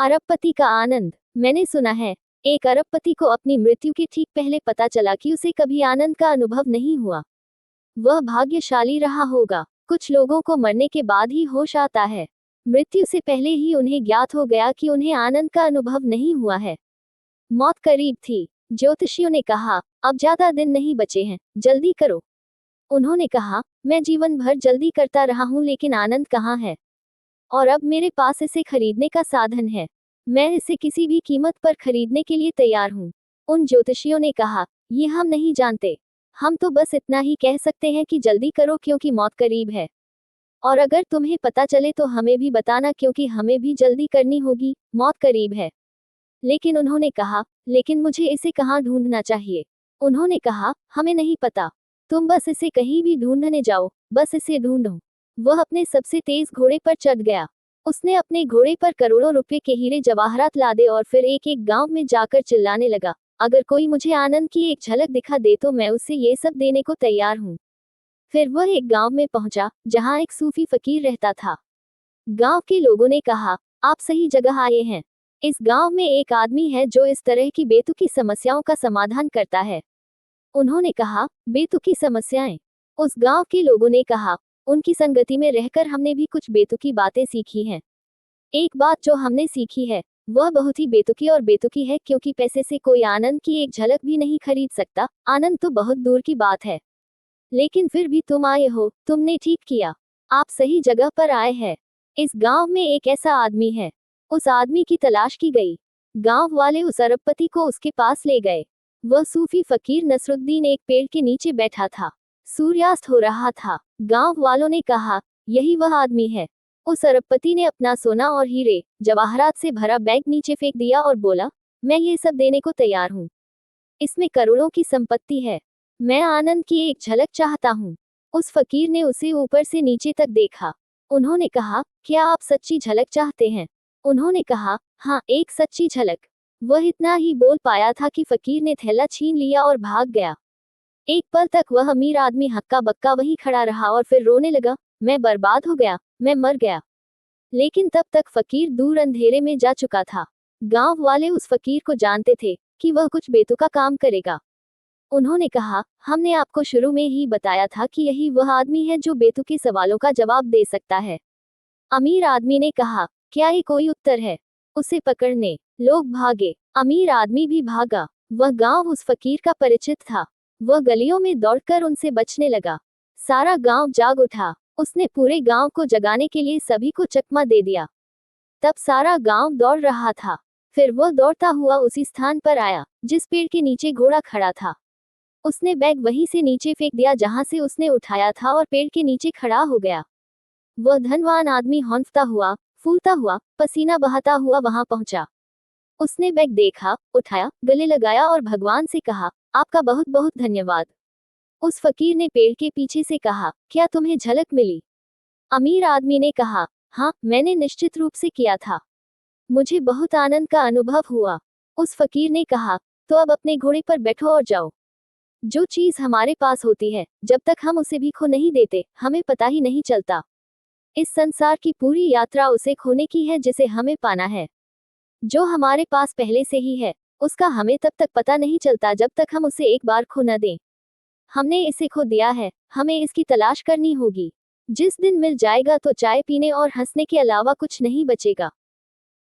अरबपति का आनंद। मैंने सुना है, एक अरबपति को अपनी मृत्यु के ठीक पहले पता चला कि उसे कभी आनंद का अनुभव नहीं हुआ। वह भाग्यशाली रहा होगा। कुछ लोगों को मरने के बाद ही होश आता है। मृत्यु से पहले ही उन्हें ज्ञात हो गया कि उन्हें आनंद का अनुभव नहीं हुआ है। मौत करीब थी। ज्योतिषियों ने कहा, अब ज्यादा दिन नहीं बचे हैं, जल्दी करो। उन्होंने कहा, मैं जीवन भर जल्दी करता रहा हूं, लेकिन आनंद कहाँ है? और अब मेरे पास इसे खरीदने का साधन है। मैं इसे किसी भी कीमत पर खरीदने के लिए तैयार हूँ। उन ज्योतिषियों ने कहा, ये हम नहीं जानते। हम तो बस इतना ही कह सकते हैं कि जल्दी करो क्योंकि मौत करीब है। और अगर तुम्हें पता चले तो हमें भी बताना क्योंकि हमें भी जल्दी करनी होगी, मौत करीब है। लेकिन उन्होंने कहा, लेकिन मुझे इसे कहाँ ढूंढना चाहिए? उन्होंने कहा, हमें नहीं पता। तुम बस इसे कहीं भी ढूंढने जाओ, बस इसे ढूंढो। वह अपने सबसे तेज घोड़े पर चढ़ गया। उसने अपने घोड़े पर करोड़ों रुपए के हीरे जवाहरात लादे और फिर एक एक गांव में जाकर चिल्लाने लगा, अगर कोई मुझे आनंद की एक झलक दिखा दे तो मैं उसे ये सब देने को तैयार हूँ। फिर वह एक गांव में पहुंचा जहां एक सूफी फकीर रहता था। गांव के लोगों ने कहा, आप सही जगह आए हैं। इस गांव में एक आदमी है जो इस तरह की बेतुकी समस्याओं का समाधान करता है। उन्होंने कहा, बेतुकी समस्याएं? उस गांव के लोगों ने कहा, उनकी संगति में रहकर हमने भी कुछ बेतुकी बातें सीखी हैं। एक बात जो हमने सीखी है, वह बहुत ही बेतुकी और बेतुकी है क्योंकि पैसे से कोई आनंद की एक झलक भी नहीं खरीद सकता। आनंद तो बहुत दूर की बात है। लेकिन फिर भी तुम आए हो, तुमने ठीक किया। आप सही जगह पर आए हैं। इस गांव में एक ऐसा आदमी है। उस आदमी की तलाश की गई। गांव वाले उस अरबपति को उसके पास ले गए। वह सूफी फकीर नसरुद्दीन एक पेड़ के नीचे बैठा था। सूर्यास्त हो रहा था। गांव वालों ने कहा, यही वह आदमी है। उस अरबपति ने अपना सोना और हीरे जवाहरात से भरा बैग नीचे फेंक दिया और बोला, मैं ये सब देने को तैयार हूँ। इसमें करोड़ों की संपत्ति है। मैं आनंद की एक झलक चाहता हूँ। उस फकीर ने उसे ऊपर से नीचे तक देखा। उन्होंने कहा, क्या आप सच्ची झलक चाहते हैं? उन्होंने कहा, हाँ, एक सच्ची झलक। वह इतना ही बोल पाया था कि फकीर ने थैला छीन लिया और भाग गया। एक पल तक वह अमीर आदमी हक्का बक्का वहीं खड़ा रहा और फिर रोने लगा, मैं बर्बाद हो गया, मैं मर गया। लेकिन तब तक फकीर दूर अंधेरे में जा चुका था। गांव वाले उस फकीर को जानते थे कि वह कुछ बेतुका काम करेगा। उन्होंने कहा, हमने आपको शुरू में ही बताया था कि यही वह आदमी है जो बेतुके सवालों का जवाब दे सकता है। अमीर आदमी ने कहा, क्या ये कोई उत्तर है? उसे पकड़ने लोग भागे। अमीर आदमी भी भागा। वह गांव उस फकीर का परिचित था। वह गलियों में दौड़कर उनसे बचने लगा। सारा गांव जाग उठा। उसने पूरे गांव को जगाने के लिए सभी को चकमा दे दिया। तब सारा गांव दौड़ रहा था। फिर वह दौड़ता हुआ उसी स्थान पर आया जिस पेड़ के नीचे घोड़ा खड़ा था। उसने बैग वहीं से नीचे फेंक दिया जहां से उसने उठाया था और पेड़ के नीचे खड़ा हो गया। वह धनवान आदमी हौंफता हुआ, फूलता हुआ, पसीना बहाता हुआ वहां पहुंचा। उसने बैग देखा, उठाया, गले लगाया और भगवान से कहा, आपका बहुत बहुत धन्यवाद। उस फकीर ने पेड़ के पीछे से कहा, क्या तुम्हें झलक मिली? अमीर आदमी ने कहा, हाँ, मैंने निश्चित रूप से किया था। मुझे बहुत आनंद का अनुभव हुआ। उस फकीर ने कहा, तो अब अपने घोड़े पर बैठो और जाओ। जो चीज हमारे पास होती है, जब तक हम उसे भी खो नहीं देते, हमें पता ही नहीं चलता। इस संसार की पूरी यात्रा उसे खोने की है जिसे हमें पाना है। जो हमारे पास पहले से ही है, उसका हमें तब तक पता नहीं चलता जब तक हम उसे एक बार खो न दें। हमने इसे खो दिया है, हमें इसकी तलाश करनी होगी। जिस दिन मिल जाएगा तो चाय पीने और हंसने के अलावा कुछ नहीं बचेगा।